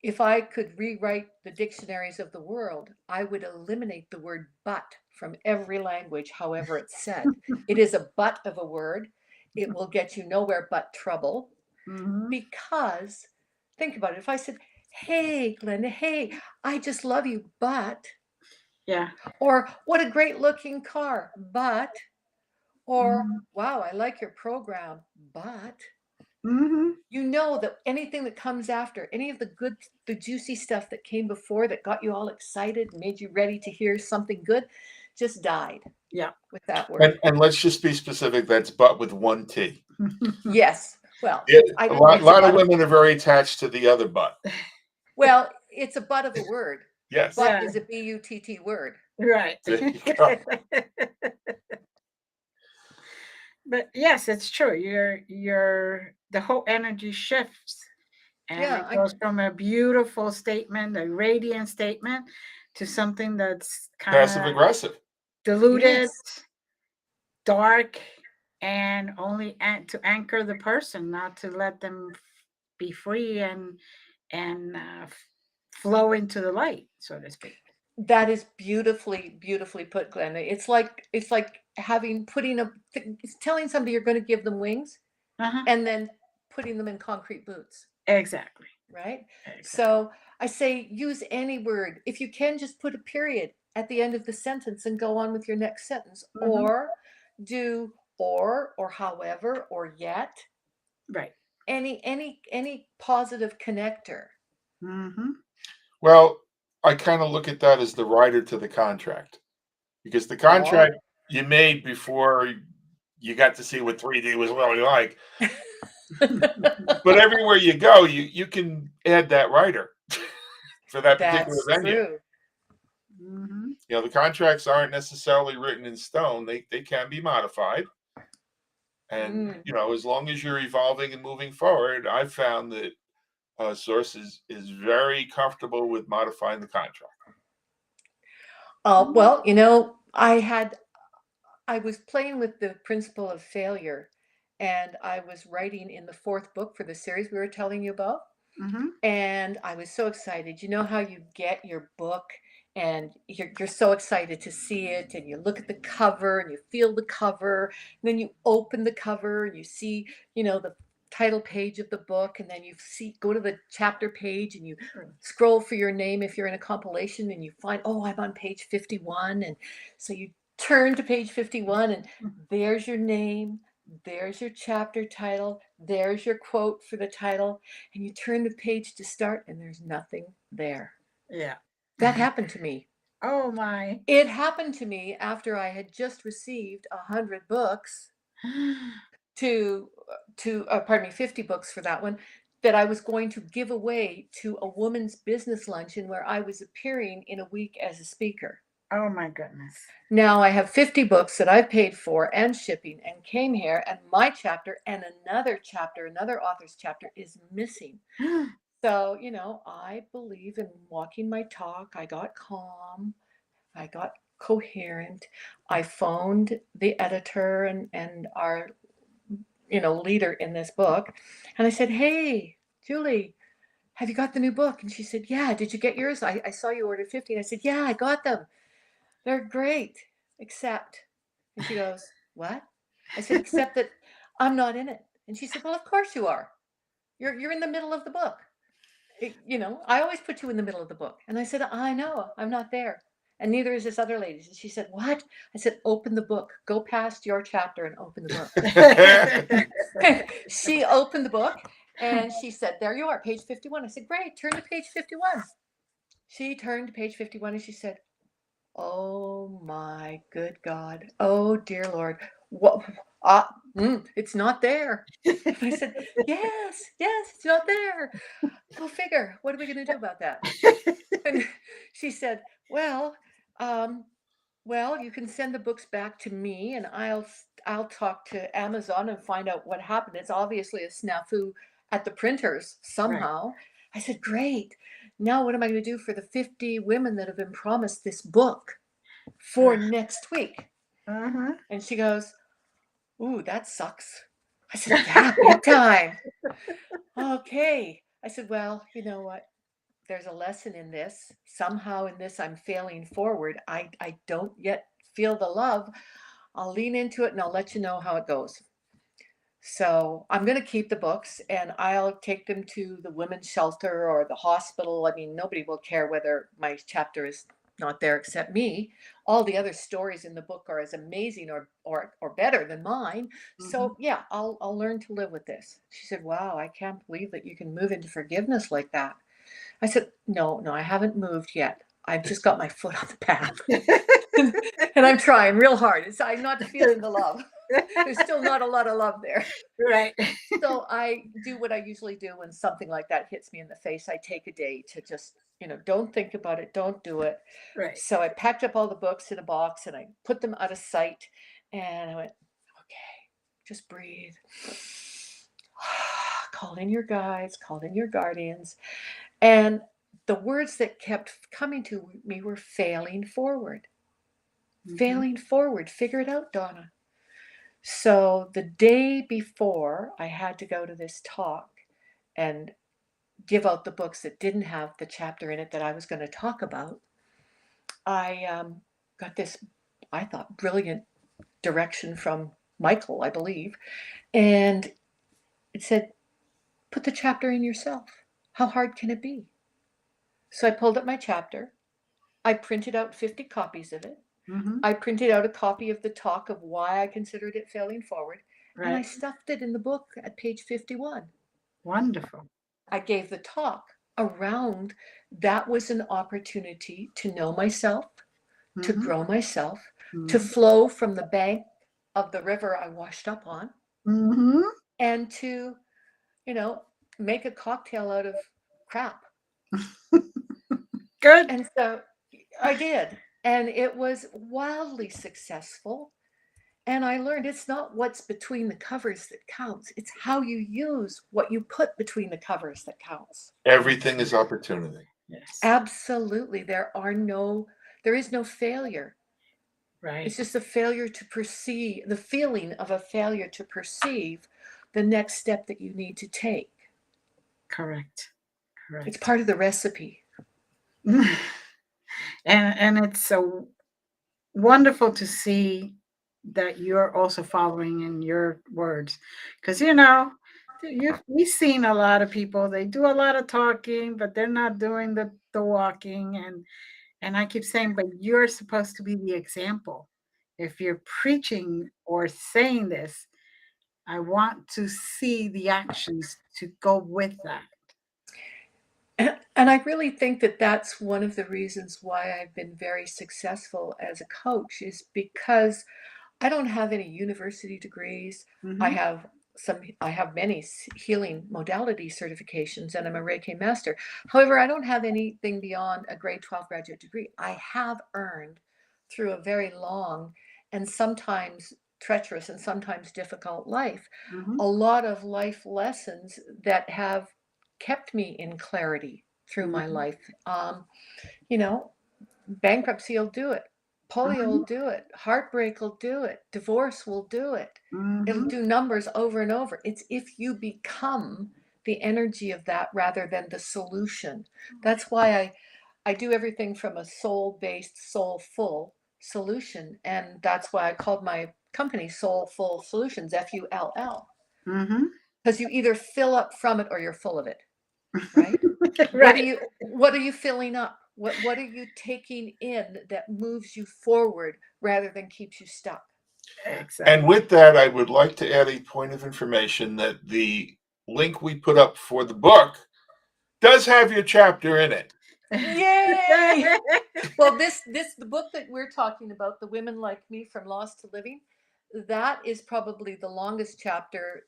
If I could rewrite the dictionaries of the world, I would eliminate the word but from every language, however it's said. It is a but of a word. It will get you nowhere but trouble, Mhm. because think about it. If I said, hey, Glenda, hey, I just love you, but, Yeah. or what a great looking car, but, or Mhm. wow, I like your program, but, Mhm. you know that anything that comes after, any of the good, the juicy stuff that came before that got you all excited, made you ready to hear something good, just died Yeah. with that And, word. and let's just be specific. That's but with one T. Yes. Well, Yeah, I a don't think lot, it's a lot of but of, women are very attached to the other but. well, it's a but of a word. Yes. But Yeah. is a butt word. Right. There you go. But yes, it's true. Your the whole energy shifts, and Yeah, it goes from a beautiful statement, a radiant statement, to something that's kind Passive of aggressive. diluted, yes. dark, and only to anchor the person, not to let them be free and flow into the light, so to speak. That is beautifully, beautifully put, Glenda. It's like telling somebody you're going to give them wings Uh-huh. and then putting them in concrete boots, Exactly. right? Exactly. So I say use any word. If you can, just put a period at the end of the sentence and go on with your next sentence, or do or however or yet, Right. any positive connector. Mm-hmm. Well, I kind of look at that as the rider to the contract, because the contract Oh, you made before you got to see what 3D was really like. But everywhere you go, you can add that rider for that particular that's venue. true. Mm-hmm. You know, the contracts aren't necessarily written in stone. They can be modified. And, Mm. you know, as long as you're evolving and moving forward, I've found that Source is very comfortable with modifying the contract. Well, I was playing with the principle of failure, and I was writing in the fourth book for the series we were telling you about. Mm-hmm. And I was so excited. You know how you get your book and you're so excited to see it, and you look at the cover and you feel the cover, and then you open the cover and you see, the title page of the book, and then go to the chapter page and you scroll for your name if you're in a compilation, and you find, oh, I'm on page 51. And so you turn to page 51 and there's your name, there's your chapter title, there's your quote for the title, and you turn the page to start and there's nothing there. Yeah. That happened to me. Oh my. It happened to me after I had just received 100 books pardon me, 50 books for that one, that I was going to give away to a woman's business luncheon where I was appearing in a week as a speaker. Oh my goodness. Now I have 50 books that I've paid for and shipping and came here, and my chapter and another author's chapter is missing. So, I believe in walking my talk. I got calm. I got coherent. I phoned the editor and our, leader in this book. And I said, hey, Julie, have you got the new book? And she said, yeah. Did you get yours? I saw you ordered 50. And I said, yeah, I got them. They're great, except. And she goes, what? I said, except that I'm not in it. And she said, well, of course you are. You're in the middle of the book. I always put you in the middle of the book. And I said, I know, I'm not there. And neither is this other lady. And she said, what? I said, open the book. Go past your chapter and open the book. She opened the book and she said, there you are, page 51. I said, great, turn to page 51. She turned to page 51 and she said, oh my good God. Oh dear Lord. What? It's not there. I said, yes, it's not there. Go figure. What are we going to do about that? And she said, well, you can send the books back to me, and I'll talk to Amazon and find out what happened. It's obviously a snafu at the printers somehow. I said, great. Now what am I going to do for the 50 women that have been promised this book for next week? Uh-huh. And she goes, ooh, that sucks. I said, yeah, big time. Okay. I said, well, you know what? There's a lesson in this. Somehow in this, I'm failing forward. I don't yet feel the love. I'll lean into it and I'll let you know how it goes. So I'm going to keep the books and I'll take them to the women's shelter or the hospital. I mean, nobody will care whether my chapter is not there except me. All the other stories in the book are as amazing or better than mine. So yeah, I'll learn to live with this. She said, wow, I can't believe that you can move into forgiveness like that. I said, no, I haven't moved yet. I've just got my foot on the path. And I'm trying real hard. I'm not feeling the love. There's still not a lot of love there. Right. So I do what I usually do when something like that hits me in the face. I take a day to just, don't think about it. Don't do it. Right. So I packed up all the books in a box and I put them out of sight. And I went, okay, just breathe. Call in your guides, call in your guardians. And the words that kept coming to me were failing forward. Failing forward. Figure it out, Donna. So the day before I had to go to this talk and give out the books that didn't have the chapter in it that I was going to talk about, I got this, I thought, brilliant direction from Michael, I believe. And it said, put the chapter in yourself. How hard can it be? So I pulled up my chapter. I printed out 50 copies of it. Mm-hmm. I printed out a copy of the talk of why I considered it failing forward. And I Right. stuffed it in the book at page 51. Wonderful. I gave the talk around that was an opportunity to know myself, to Mm-hmm. grow myself, to Mm-hmm. flow from the bank of the river I washed up on, Mm-hmm. and to, you know, make a cocktail out of crap. Good. And so I did. And it was wildly successful. And I learned it's not what's between the covers that counts, it's how you use what you put between the covers that counts. Everything is opportunity. Yes. Absolutely. There is no failure. Right. It's just a failure to perceive, the feeling of a failure to perceive the next step that you need to take. Correct. Correct. It's part of the recipe. And it's so wonderful to see that you're also following in your words, because we've seen a lot of people, they do a lot of talking but they're not doing the walking, and I keep saying, but you're supposed to be the example. If you're preaching or saying this, I want to see the actions to go with that. And I really think that that's one of the reasons why I've been very successful as a coach, is because I don't have any university degrees. I Mm-hmm. have I have many healing modality certifications, and I'm a Reiki master. However, I don't have anything beyond a grade 12 graduate degree. I have earned through a very long and sometimes treacherous and sometimes difficult life Mm-hmm. a lot of life lessons that have kept me in clarity through my Mm-hmm. life. You know, bankruptcy will do it. Polio will do it. Heartbreak will do it. Divorce will do it. It'll Mm-hmm. do numbers over and over. It's if you become the energy of that rather than the solution. That's why I do everything from a soul-based, soulful solution. And that's why I called my company Soulful Solutions, FULL. Mm-hmm. Because you either fill up from it or you're full of it, right? Right. What are you filling up? What are you taking in that moves you forward rather than keeps you stuck? Exactly. And with that, I would like to add a point of information that the link we put up for the book does have your chapter in it. Yay! Well, the book that we're talking about, The Women Like Me from Lost to Living, that is probably the longest chapter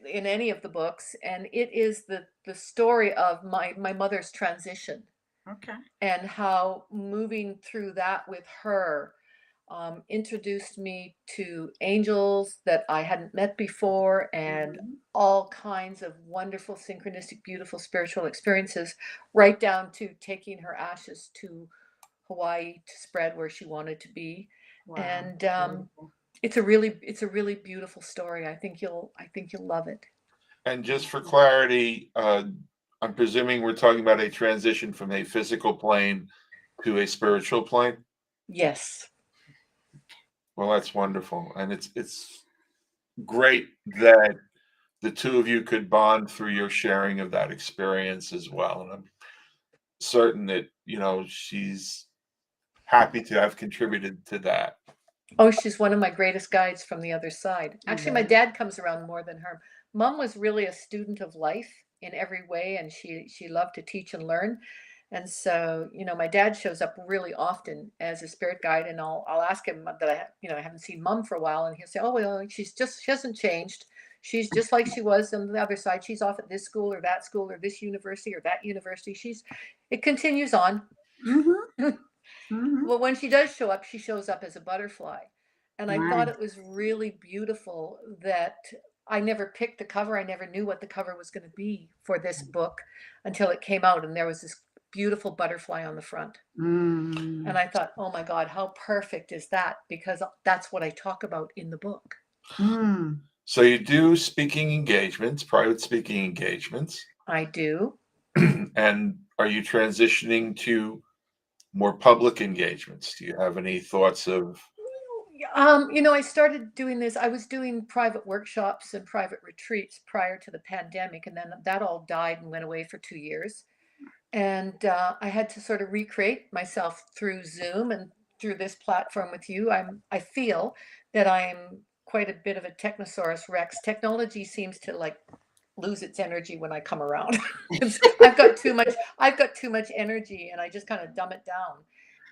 in any of the books, and it is the story of my mother's transition Okay. and how moving through that with her introduced me to angels that I hadn't met before, and Mhm. all kinds of wonderful, synchronistic, beautiful spiritual experiences, right down to taking her ashes to Hawaii to spread where she wanted to be. Wow. And Beautiful. it's a really beautiful story. I think you'll love it. And just for clarity, I'm presuming we're talking about a transition from a physical plane to a spiritual plane. Yes. Well, that's wonderful, and it's great that the two of you could bond through your sharing of that experience as well. And I'm certain that she's happy to have contributed to that. Oh, she's one of my greatest guides from the other side. Actually, my Right. dad comes around more than her. Mom was really a student of life in every way, and she loved to teach and learn. And so, my dad shows up really often as a spirit guide, and I'll ask him that I haven't seen Mom for a while, and he'll say, "Oh, well, she hasn't changed. She's just like she was on the other side. She's off at this school or that school or this university or that university. It continues on." Mm-hmm. Mm-hmm. Well, when she does show up, she shows up as a butterfly. And I thought Nice. it was really beautiful that I never picked the cover. I never knew what the cover was going to be for this book until it came out. And there was this beautiful butterfly on the front. Mm. And I thought, oh my God, how perfect is that? Because that's what I talk about in the book. Mm. So you do speaking engagements, private speaking engagements, I do. and are you transitioning to more public engagements? Do you have any thoughts of? I started doing this. I was doing private workshops and private retreats prior to the pandemic, and then that all died and went away for 2 years. And I had to sort of recreate myself through Zoom and through this platform with you. I feel that I'm quite a bit of a Technosaurus Rex. Technology seems to like lose its energy when I come around. I've got too much energy, and I just kind of dumb it down.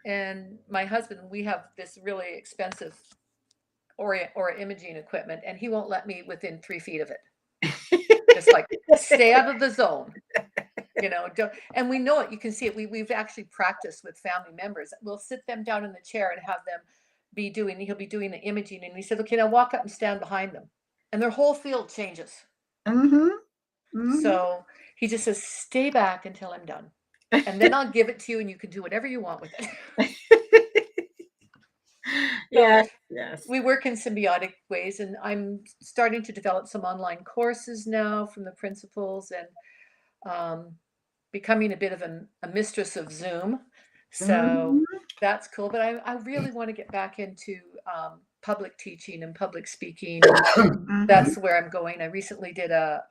And my husband, we have this really expensive or imaging equipment, and he won't let me within 3 feet of it. Just like stay out of the zone. Don't, and we know it. You can see it. We've actually practiced with family members. We'll sit them down in the chair and have them he'll be doing the imaging. And he said, okay, now walk up and stand behind them. And their whole field changes. Mm-hmm. Mm-hmm. So he just says, stay back until I'm done. And then I'll give it to you and you can do whatever you want with it. Yes, yes. We work in symbiotic ways, and I'm starting to develop some online courses now from the principals, and becoming a bit of a mistress of Zoom. So that's cool. But I really want to get back into public teaching and public speaking. That's where I'm going. I recently did a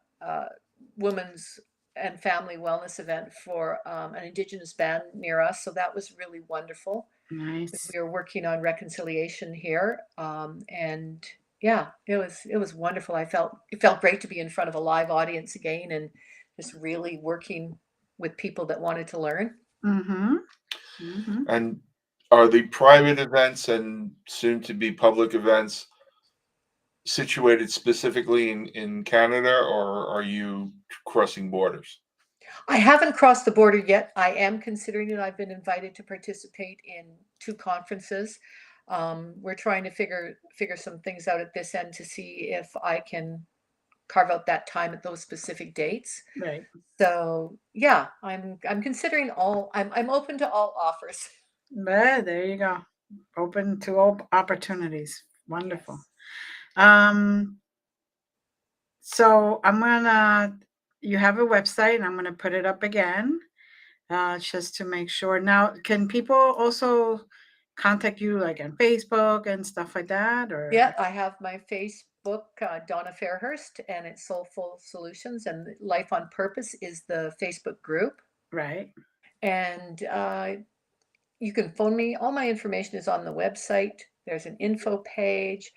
women's and family wellness event for an Indigenous band near us. So that was really wonderful. Nice. We were working on reconciliation here. And yeah, it was wonderful. It felt great to be in front of a live audience again and just really working with people that wanted to learn. Mm-hmm. Mm-hmm. And are the private events and soon to be public events situated specifically in Canada, or are you crossing borders? I haven't crossed the border yet. I am considering it. I've been invited to participate in 2 conferences. We're trying to figure some things out at this end to see if I can carve out that time at those specific dates. Right. So yeah, I'm considering I'm open to all offers. But there you go. Open to all opportunities. Wonderful. Yes. So you have a website, and I'm gonna put it up again, just to make sure. Now, can people also contact you like on Facebook and stuff like that, or? Yeah, I have my Facebook, Donna Fairhurst, and it's Soulful Solutions, and Life on Purpose is the Facebook group. Right. And you can phone me. All my information is on the website. There's an info page.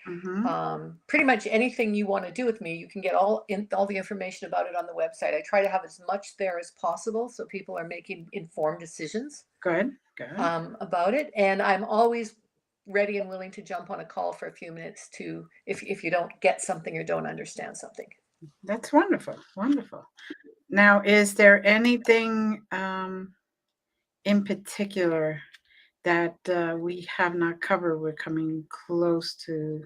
Pretty much anything you want to do with me, you can get all the information about it on the website. I try to have as much there as possible so people are making informed decisions. Good. About it. And I'm always ready and willing to jump on a call for a few minutes if you don't get something or don't understand something. That's wonderful. Wonderful. Now, is there anything in particular that we have not covered? We're coming close to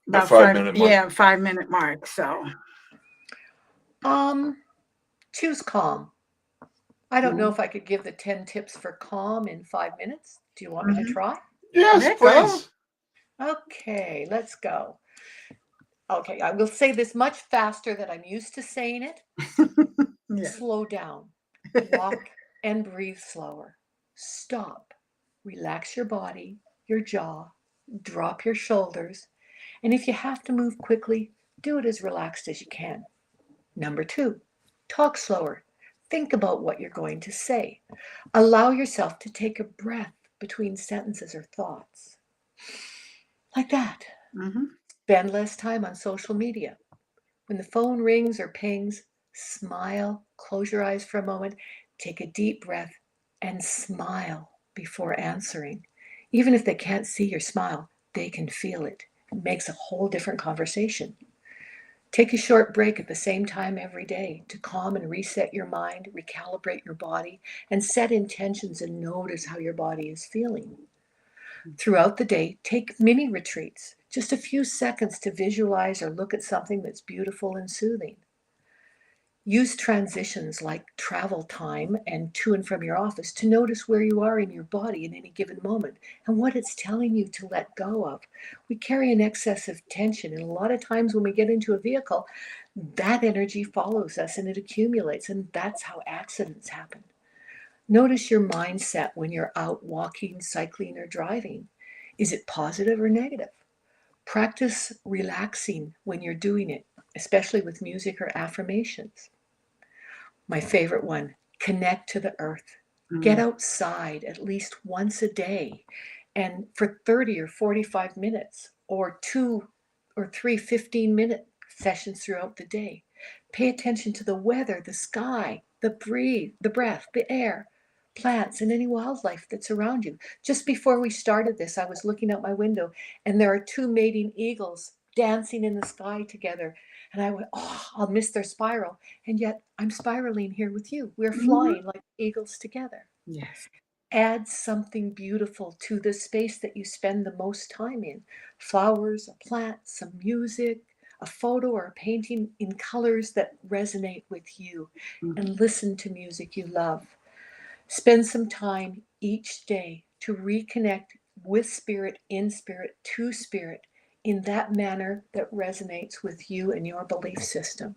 about 5-minute mark. Yeah, 5-minute mark. So choose calm. I don't know if I could give the 10 tips for calm in 5 minutes. Do you want me to try? Yes, please. Okay, let's go. Okay, I will say this much faster than I'm used to saying it. Yeah. Slow down. Walk and breathe slower. Stop. Relax your body, your jaw. Drop your shoulders. And if you have to move quickly, do it as relaxed as you can. Number 2, talk slower. Think about what you're going to say. Allow yourself to take a breath between sentences or thoughts. Like that. Spend less time on social media. When the phone rings or pings, smile, close your eyes for a moment, take a deep breath, and smile before answering. Even if they can't see your smile, they can feel it. It makes a whole different conversation. Take a short break at the same time every day to calm and reset your mind, recalibrate your body, and set intentions and notice how your body is feeling. Throughout the day, take mini retreats, just a few seconds to visualize or look at something that's beautiful and soothing. Use transitions like travel time and to and from your office to notice where you are in your body in any given moment and what it's telling you to let go of. We carry an excess of tension, and a lot of times when we get into a vehicle, that energy follows us and it accumulates, and that's how accidents happen. Notice your mindset when you're out walking, cycling, or driving. Is it positive or negative? Practice relaxing when you're doing it, especially with music or affirmations. My favorite one, connect to the earth. Get outside at least once a day and for 30 or 45 minutes or 2 or 3 15-minute sessions throughout the day. Pay attention to the weather, the sky, the breath, the air, plants, and any wildlife that's around you. Just before we started this, I was looking out my window and there are two mating eagles dancing in the sky together. And I went, oh, I'll miss their spiral. And yet I'm spiraling here with you. We're flying like eagles together. Yes. Add something beautiful to the space that you spend the most time in. Flowers, a plant, some music, a photo or a painting in colors that resonate with you. And listen to music you love. Spend some time each day to reconnect with spirit, in spirit, to spirit, in that manner that resonates with you and your belief system.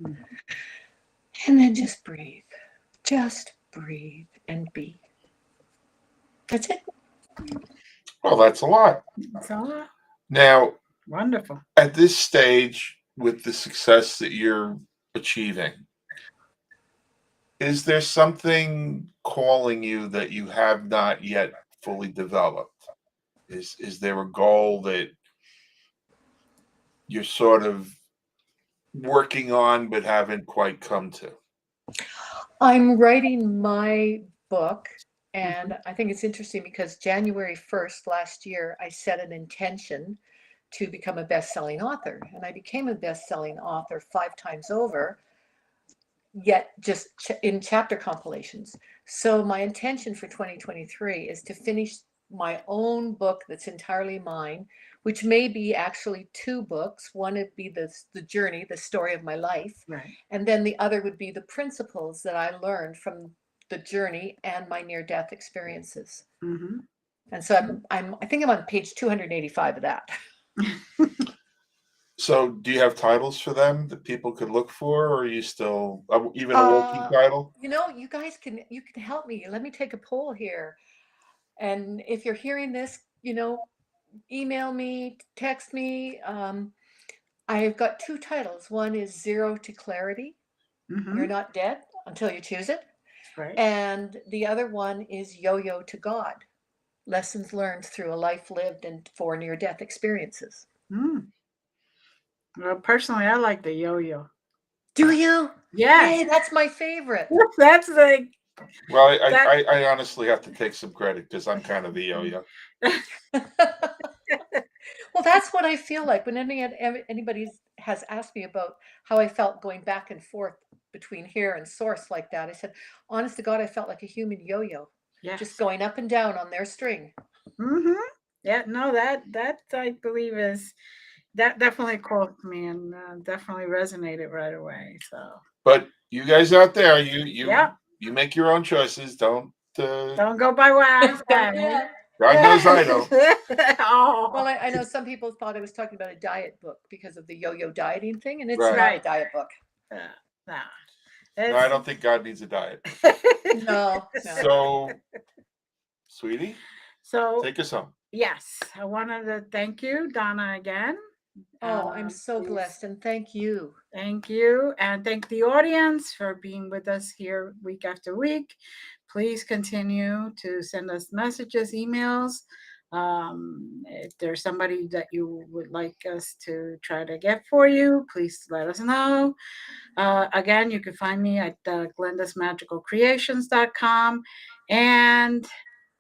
And then just breathe. Just breathe and be. That's it. Well, that's a lot. That's a lot. Now, Wonderful. at this stage, with the success that you're achieving, is there something calling you that you have not yet fully developed? Is there a goal that you're sort of working on but haven't quite come to? I'm writing my book, and I think it's interesting because January 1st last year, I set an intention to become a best-selling author, and I became a best-selling author 5 times over, yet just in chapter compilations. So my intention for 2023 is to finish my own book that's entirely mine, which may be actually 2 books. One would be the journey, the story of my life, Right. and then the other would be the principles that I learned from the journey and my near-death experiences. And so I think I'm on page 285 of that. So, do you have titles for them that people could look for, or are you still even a working title? You guys can help me. Let me take a poll here. And if you're hearing this, email me, text me. I've got 2 titles. One is Zero to Clarity. You're not dead until you choose it. Right. And the other one is Yo-Yo to God. Lessons learned through a life lived and 4 near-death experiences. Well, personally, I like the yo-yo. Do you? Yes. Hey, that's my favorite. That's like. Well, I honestly have to take some credit because I'm kind of the yo-yo. Well, that's what I feel like when anybody has asked me about how I felt going back and forth between here and source like that. I said, honest to God, I felt like a human yo-yo, just going up and down on their string. Yeah, no, that I believe that definitely caught me and definitely resonated right away. So, but you guys out there, you make your own choices. Don't go by what I say. God knows I don't. Oh. Well, I know some people thought I was talking about a diet book because of the yo-yo dieting thing, and it's not a diet book. No, I don't think God needs a diet. No. So, sweetie, so take us home. Yes, I wanted to thank you, Donna, again. Oh, I'm so blessed, and thank you. Thank you, and thank the audience for being with us here week after week. Please continue to send us messages, emails. If there's somebody that you would like us to try to get for you, please let us know. Again, you can find me at glenda'smagicalcreations.com. And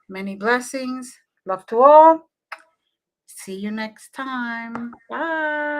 many blessings. Love to all. See you next time. Bye.